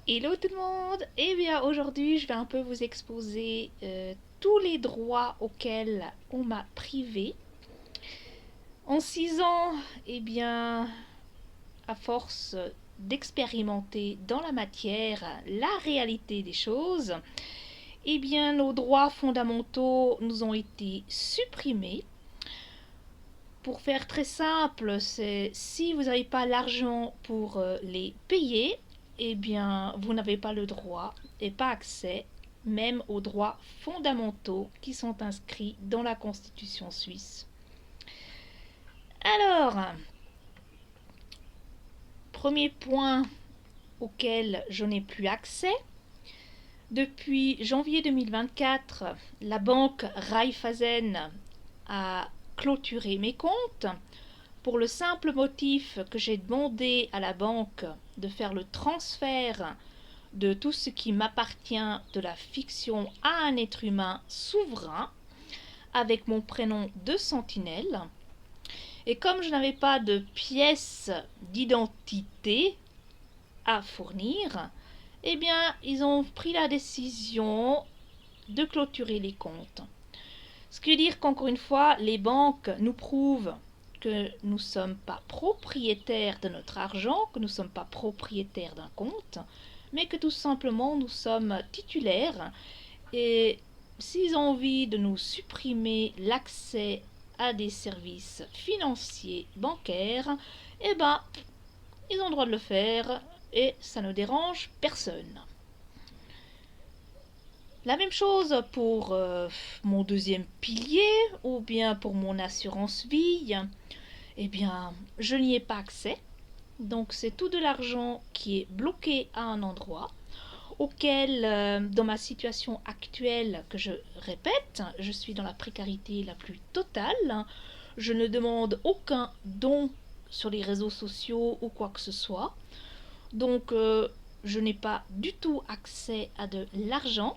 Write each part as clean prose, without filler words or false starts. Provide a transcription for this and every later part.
Hello tout le monde! Eh bien aujourd'hui je vais un peu vous exposer tous les droits auxquels on m'a privé. En 6 ans, eh bien à force d'expérimenter dans la matière la réalité des choses, eh bien nos droits fondamentaux nous ont été supprimés. Pour faire très simple, c'est si vous n'avez pas l'argent pour les payer, eh bien vous n'avez pas le droit et pas accès même aux droits fondamentaux qui sont inscrits dans la Constitution suisse. Alors, premier point auquel je n'ai plus accès. Depuis janvier 2024, la banque Raiffeisen a clôturé mes comptes pour le simple motif que j'ai demandé à la banque de faire le transfert de tout ce qui m'appartient de la fiction à un être humain souverain avec mon prénom de sentinelle. Et comme je n'avais pas de pièce d'identité à fournir, eh bien, ils ont pris la décision de clôturer les comptes. Ce qui veut dire qu'encore une fois, les banques nous prouvent que nous ne sommes pas propriétaires de notre argent, que nous ne sommes pas propriétaires d'un compte, mais que tout simplement nous sommes titulaires. Et s'ils ont envie de nous supprimer l'accès à des services financiers bancaires, eh ben, ils ont le droit de le faire et ça ne dérange personne. La même chose pour mon deuxième pilier ou bien pour mon assurance vie. Eh bien, je n'y ai pas accès. Donc c'est tout de l'argent qui est bloqué à un endroit auquel, dans ma situation actuelle, que je répète, je suis dans la précarité la plus totale. Je ne demande aucun don sur les réseaux sociaux ou quoi que ce soit. Donc je n'ai pas du tout accès à de l'argent.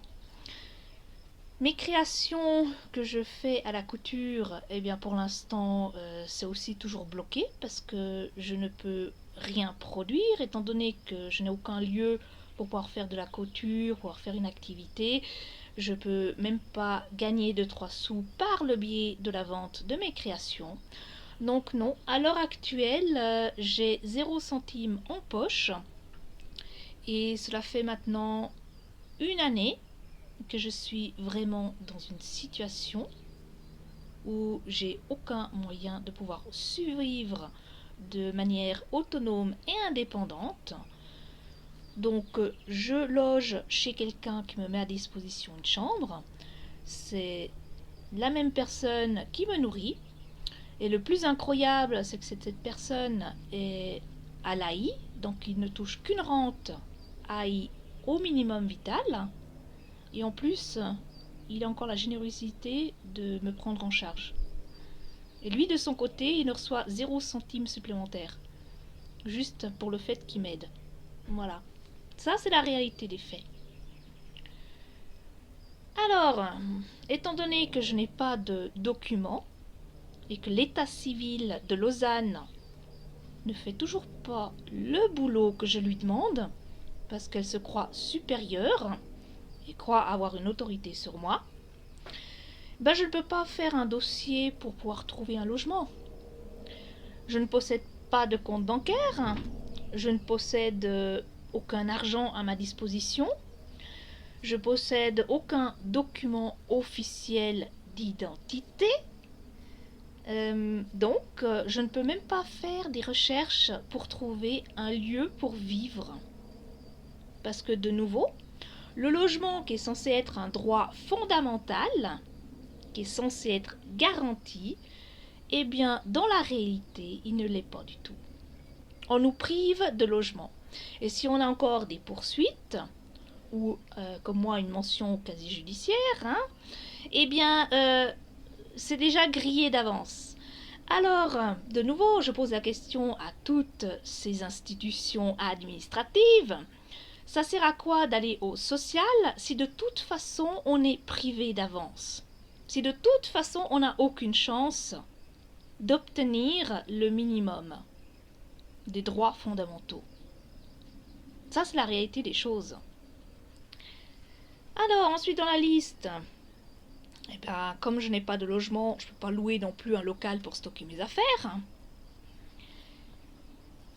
Mes créations que je fais à la couture, eh bien pour l'instant, c'est aussi toujours bloqué parce que je ne peux rien produire étant donné que je n'ai aucun lieu pour pouvoir faire de la couture, pouvoir faire une activité. Je peux même pas gagner 2-3 sous par le biais de la vente de mes créations. Donc non, à l'heure actuelle, j'ai 0 centime en poche et cela fait maintenant une année que je suis vraiment dans une situation où j'ai aucun moyen de pouvoir survivre de manière autonome et indépendante. Donc je loge chez quelqu'un qui me met à disposition une chambre. C'est la même personne qui me nourrit. Et le plus incroyable, c'est que cette personne est à l'AI, donc il ne touche qu'une rente AI au minimum vital. Et en plus, il a encore la générosité de me prendre en charge. Et lui, de son côté, il ne reçoit 0 centime supplémentaire. Juste pour le fait qu'il m'aide. Voilà. Ça, c'est la réalité des faits. Alors, étant donné que je n'ai pas de documents et que l'état civil de Lausanne ne fait toujours pas le boulot que je lui demande, parce qu'elle se croit supérieure et croit avoir une autorité sur moi, ben je ne peux pas faire un dossier pour pouvoir trouver un logement. Je ne possède pas de compte bancaire, je ne possède aucun argent à ma disposition, je possède aucun document officiel d'identité, donc je ne peux même pas faire des recherches pour trouver un lieu pour vivre. Parce que de nouveau, le logement qui est censé être un droit fondamental, qui est censé être garanti, eh bien, dans la réalité, il ne l'est pas du tout. On nous prive de logement. Et si on a encore des poursuites, ou comme moi une mention au casier judiciaire, hein, eh bien, c'est déjà grillé d'avance. Alors, de nouveau, je pose la question à toutes ces institutions administratives. Ça sert à quoi d'aller au social si de toute façon on est privé d'avance? Si de toute façon on n'a aucune chance d'obtenir le minimum des droits fondamentaux. Ça, c'est la réalité des choses. Alors, ensuite dans la liste, eh ben, comme je n'ai pas de logement, je ne peux pas louer non plus un local pour stocker mes affaires.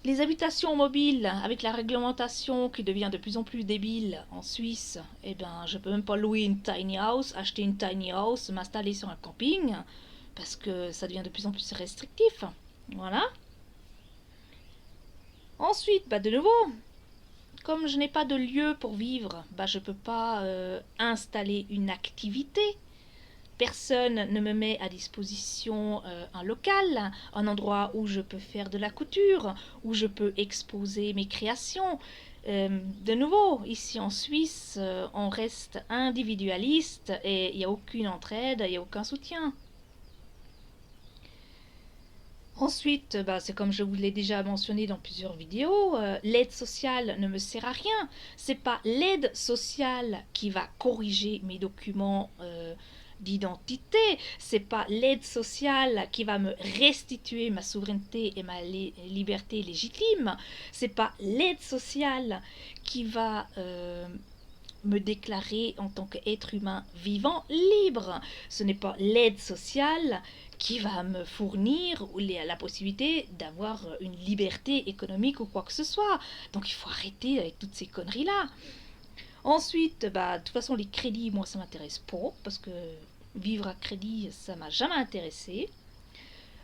Les habitations mobiles, avec la réglementation qui devient de plus en plus débile en Suisse, eh ben, je ne peux même pas louer une tiny house, acheter une tiny house, m'installer sur un camping, parce que ça devient de plus en plus restrictif. Voilà. Ensuite, bah, de nouveau, comme je n'ai pas de lieu pour vivre, bah, je ne peux pas installer une activité. Personne ne me met à disposition un local, un endroit où je peux faire de la couture, où je peux exposer mes créations. De nouveau, ici en Suisse, on reste individualiste et il n'y a aucune entraide, il n'y a aucun soutien. Ensuite, bah, c'est comme je vous l'ai déjà mentionné dans plusieurs vidéos, l'aide sociale ne me sert à rien. C'est pas l'aide sociale qui va corriger mes documents d'identité. C'est pas l'aide sociale qui va me restituer ma souveraineté et ma liberté légitime. C'est pas l'aide sociale qui va me déclarer en tant qu'être humain vivant libre. Ce n'est pas l'aide sociale qui va me fournir la possibilité d'avoir une liberté économique ou quoi que ce soit. Donc il faut arrêter avec toutes ces conneries-là. Ensuite, bah, de toute façon, les crédits, moi, ça m'intéresse pas, parce que vivre à crédit, ça m'a jamais intéressé.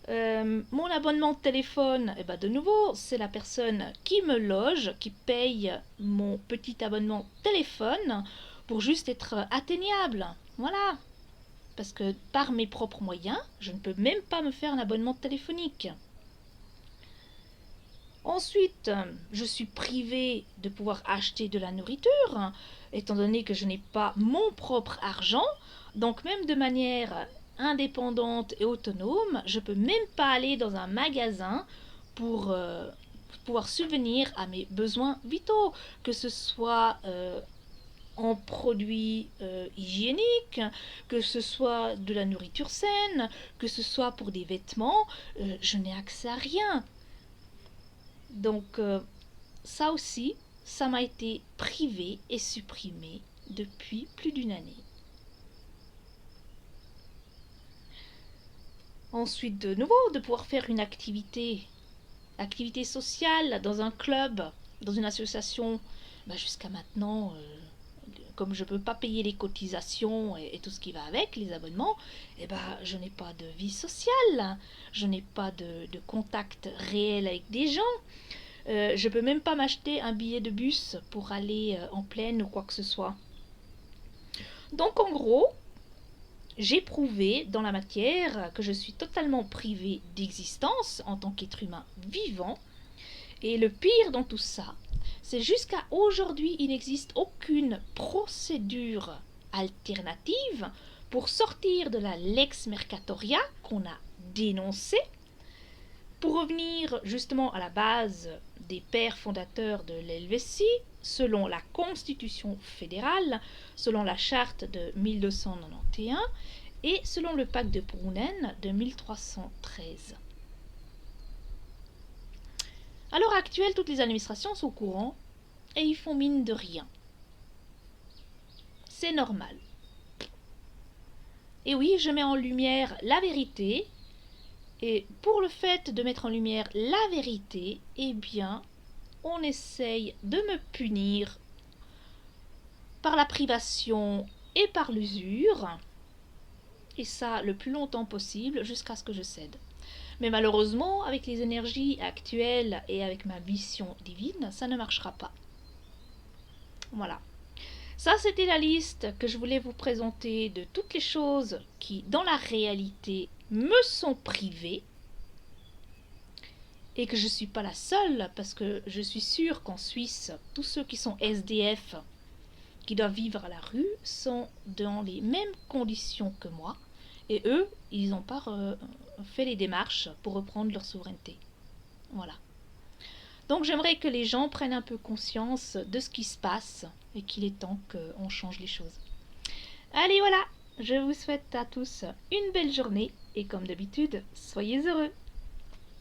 Mon abonnement de téléphone, eh ben de nouveau, c'est la personne qui me loge, qui paye mon petit abonnement téléphone pour juste être atteignable. Voilà. Parce que par mes propres moyens, je ne peux même pas me faire un abonnement téléphonique. Ensuite, je suis privée de pouvoir acheter de la nourriture, étant donné que je n'ai pas mon propre argent. Donc même de manière indépendante et autonome, je ne peux même pas aller dans un magasin pour pouvoir subvenir à mes besoins vitaux, que ce soit en produits hygiéniques, que ce soit de la nourriture saine, que ce soit pour des vêtements, je n'ai accès à rien. Donc ça aussi, ça m'a été privé et supprimé depuis plus d'une année. Ensuite, de nouveau, de pouvoir faire une activité sociale dans un club, dans une association, bah, jusqu'à maintenant, comme je ne peux pas payer les cotisations et tout ce qui va avec, les abonnements, eh ben, je n'ai pas de vie sociale, je n'ai pas de contact réel avec des gens. Je peux même pas m'acheter un billet de bus pour aller en plaine ou quoi que ce soit. Donc en gros, j'ai prouvé dans la matière que je suis totalement privée d'existence en tant qu'être humain vivant. Et le pire dans tout ça, c'est jusqu'à aujourd'hui, il n'existe aucune procédure alternative pour sortir de la lex mercatoria qu'on a dénoncée. Pour revenir justement à la base des pères fondateurs de l'Helvétie, selon la Constitution fédérale, selon la charte de 1291 et selon le pacte de Prunen de 1313. À l'heure actuelle, toutes les administrations sont au courant et ils font mine de rien. C'est normal. Et oui, je mets en lumière la vérité. Et pour le fait de mettre en lumière la vérité, eh bien, on essaye de me punir par la privation et par l'usure. Et ça, le plus longtemps possible, jusqu'à ce que je cède. Mais malheureusement, avec les énergies actuelles et avec ma mission divine, ça ne marchera pas. Voilà. Ça, c'était la liste que je voulais vous présenter de toutes les choses qui, dans la réalité, me sont privées. Et que je ne suis pas la seule, parce que je suis sûre qu'en Suisse, tous ceux qui sont SDF, qui doivent vivre à la rue, sont dans les mêmes conditions que moi. Et eux, ils n'ont pas fait les démarches pour reprendre leur souveraineté. Voilà. Donc j'aimerais que les gens prennent un peu conscience de ce qui se passe et qu'il est temps qu'on change les choses. Allez, voilà, je vous souhaite à tous une belle journée et comme d'habitude, soyez heureux.